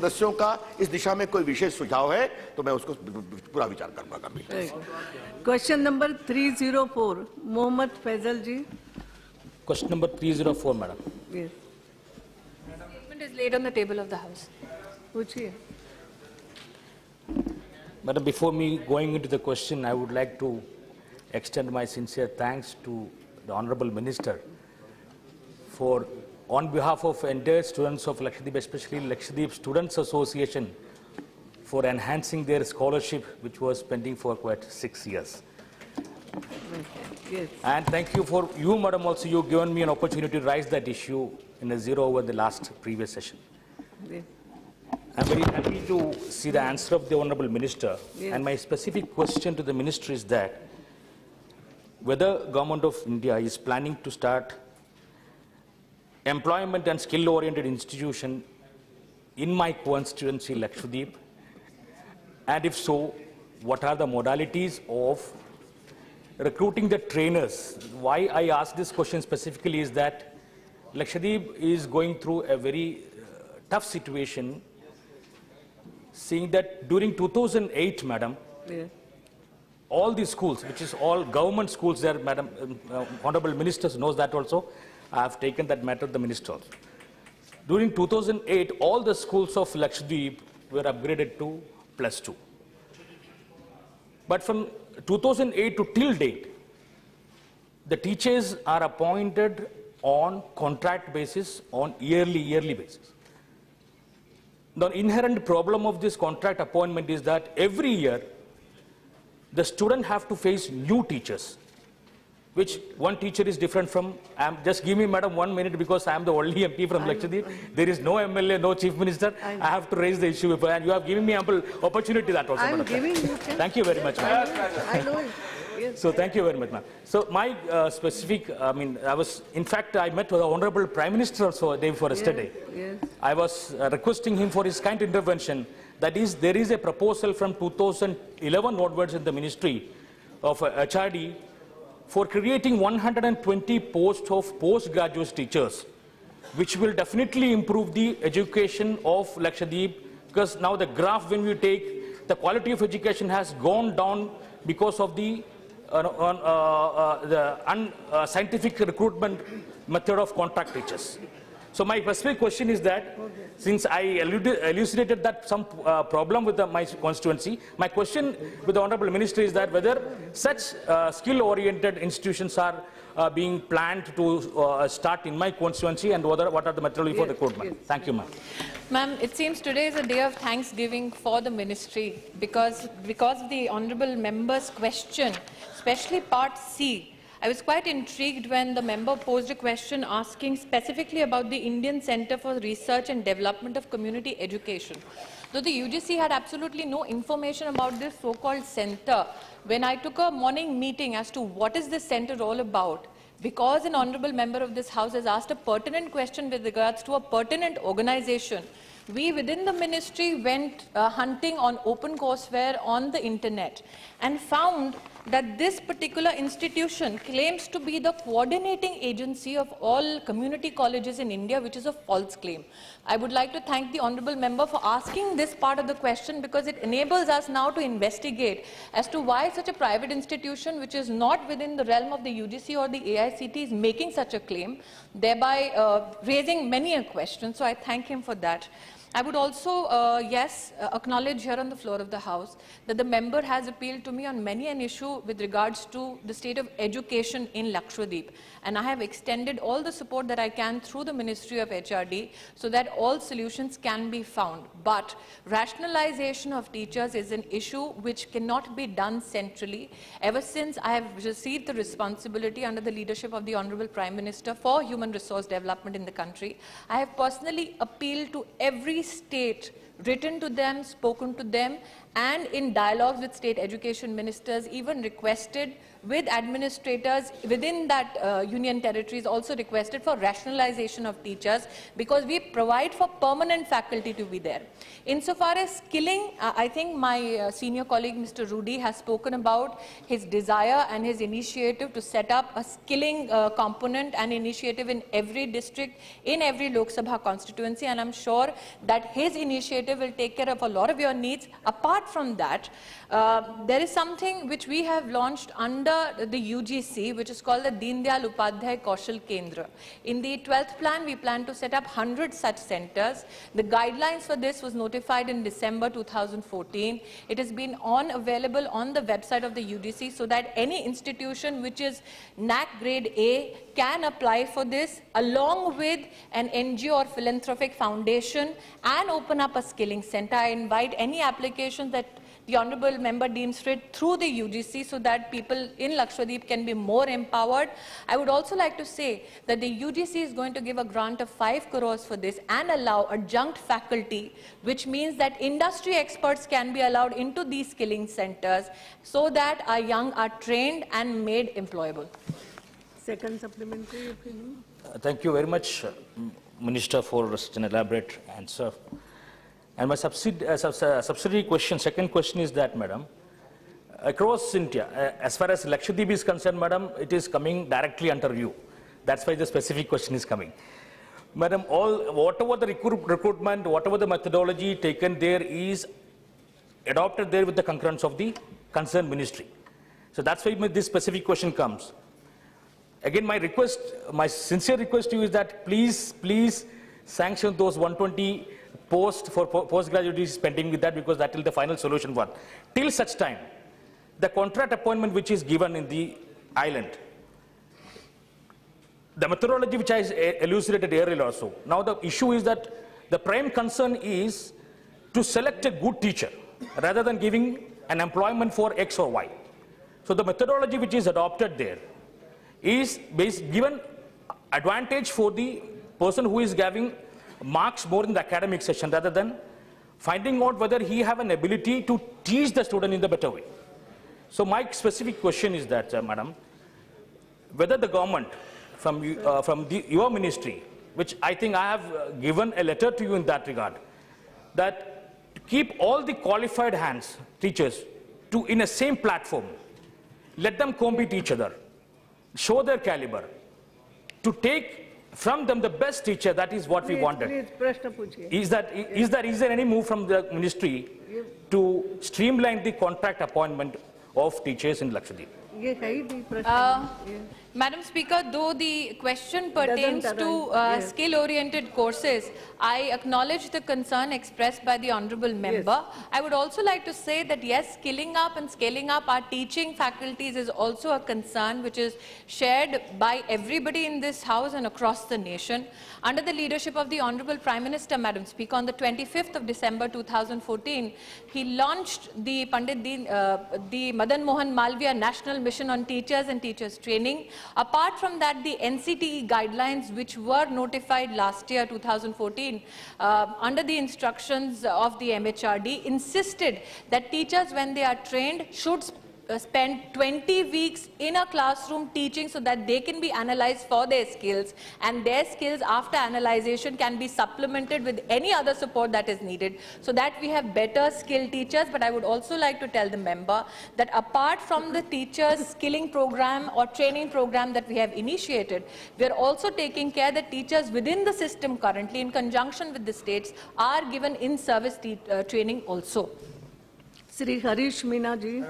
सदस्यों का इस दिशा में कोई विशेष सुझाव है तो मैं उसको पूरा विचार करूंगा। Question number 304 Mohammad Faizal ji. Question number 304, madam. Yes. Statement is laid on the table of the House. पूछिए। Madam, before me going into the question, I would like to extend my sincere thanks to the Honorable Minister for, on behalf of entire students of Lakshadweep, especially Lakshadweep Students Association, for enhancing their scholarship, which was pending for quite 6 years. Yes. And thank you for you, madam, also you've given me an opportunity to raise that issue in a zero over the last previous session. Yes. I'm very happy to see the answer of the Honorable Minister. Yes. And my specific question to the Minister is that whether Government of India is planning to start employment and skill-oriented institution in my constituency, Lakshadweep, and if so, what are the modalities of recruiting the trainers? Why I ask this question specifically is that Lakshadweep is going through a very tough situation, seeing that during 2008, madam, Yeah. all the schools, which is all government schools there, madam, Honorable Minister knows that also. I have taken that matter to the Minister also. During 2008, all the schools of Lakshadweep were upgraded to +2. But from 2008 to till date, the teachers are appointed on contract basis, on yearly basis. The inherent problem of this contract appointment is that every year, the student have to face new teachers, which one teacher is different from. Just give me, madam, 1 minute, because I am the only MP from Lakshadweep. There is no MLA, no Chief Minister. I have to raise the issue before, and you have given me ample opportunity that also, madam. Giving you. Thank you very much, ma'am. I know it. Yes. So thank you very much, ma'am. So my specific, in fact, I met with the Honorable Prime Minister also the day before yesterday. Yes. I was requesting him for his kind intervention. That is, there is a proposal from 2011 onwards in the Ministry of HRD for creating 120 posts of postgraduate teachers, which will definitely improve the education of Lakshadweep, because now the graph, when we take, the quality of education has gone down because of the scientific recruitment method of contract teachers. So my specific question is that, since I elucidated that some problem with my constituency, my question with the Honorable Minister is that whether such skill-oriented institutions are being planned to start in my constituency, and what are the methodology for recruitment. Yes. Thank you, ma'am. Ma'am, it seems today is a day of thanksgiving for the ministry because of the honourable member's question, especially part C. I was quite intrigued when the member posed a question asking specifically about the Indian Centre for Research and Development of Community Education. Though the UGC had absolutely no information about this so-called centre, when I took a morning meeting as to what is this centre all about, because an honourable member of this House has asked a pertinent question with regards to a pertinent organisation, we within the ministry went hunting on OpenCourseWare on the internet and found that this particular institution claims to be the coordinating agency of all community colleges in India, which is a false claim. I would like to thank the honourable member for asking this part of the question, because it enables us now to investigate as to why such a private institution, which is not within the realm of the UGC or the AICT, is making such a claim, thereby raising many a question. So I thank him for that. I would also, acknowledge here on the floor of the House that the member has appealed to me on many an issue with regards to the state of education in Lakshadweep. And I have extended all the support that I can through the Ministry of HRD so that all solutions can be found. But rationalization of teachers is an issue which cannot be done centrally. Ever since I have received the responsibility under the leadership of the Honorable Prime Minister for human resource development in the country, I have personally appealed to every state, written to them, spoken to them, and in dialogues with state education ministers, even requested with administrators within that union territories, also requested for rationalization of teachers, because we provide for permanent faculty to be there. Insofar as skilling, I think my senior colleague Mr. Rudy has spoken about his desire and his initiative to set up a skilling component and initiative in every district, in every Lok Sabha constituency, and I'm sure that his initiative initiative will take care of a lot of your needs. Apart from that, there is something which we have launched under the UGC, which is called the Deen Dayal Upadhyay Kaushal Kendra. In the 12th plan, we plan to set up 100 such centers. The guidelines for this was notified in December 2014. It has been available on the website of the UGC so that any institution which is NAC grade A can apply for this along with an NGO or philanthropic foundation and open up a skilling center. I invite any applications that the Honourable Member deems fit through the UGC so that people in Lakshadweep can be more empowered. I would also like to say that the UGC is going to give a grant of 5 crores for this and allow adjunct faculty, which means that industry experts can be allowed into these skilling centers so that our young are trained and made employable. Second supplementary opinion. Thank you very much, Minister, for such an elaborate answer. And my subsidiary question, second question is that, Madam, across India, as far as Lakshadweep is concerned, Madam, it is coming directly under you. That's why the specific question is coming. Madam, whatever the recruitment, whatever the methodology taken there is adopted there with the concurrence of the concerned ministry. So that's why this specific question comes. Again, my request, my sincere request to you is that please sanction those 120 posts for postgraduates pending with that, because that will be the final solution one. Till such time, the contract appointment which is given in the island, the methodology which I elucidated earlier also. Now the issue is that the prime concern is to select a good teacher rather than giving an employment for X or Y. So the methodology which is adopted there is given advantage for the person who is giving marks more in the academic session rather than finding out whether he have an ability to teach the student in the better way. So my specific question is that, Madam, whether the government from your ministry, which I think I have given a letter to you in that regard, that to keep all the qualified hands, teachers, in a same platform, let them compete each other, show their caliber, to take from them the best teacher. That is what we wanted. Is there any move from the ministry to streamline the contract appointment of teachers in Lakshadweep? Madam Speaker, though the question pertains to skill-oriented courses, I acknowledge the concern expressed by the Honourable Member. Yes. I would also like to say that yes, skilling up and scaling up our teaching faculties is also a concern which is shared by everybody in this House and across the nation. Under the leadership of the Honourable Prime Minister, Madam Speaker, on the 25th of December 2014, he launched the the Madan Mohan Malviya National Mission on Teachers and Teachers Training. Apart from that, the NCTE guidelines, which were notified last year, 2014, under the instructions of the MHRD, insisted that teachers, when they are trained, should spend 20 weeks in a classroom teaching so that they can be analyzed for their skills, and their skills after analyzation can be supplemented with any other support that is needed so that we have better skilled teachers. But I would also like to tell the member that apart from the teachers skilling program or training program that we have initiated, we are also taking care that teachers within the system currently, in conjunction with the states, are given in-service training also. Sri Harish Meena ji.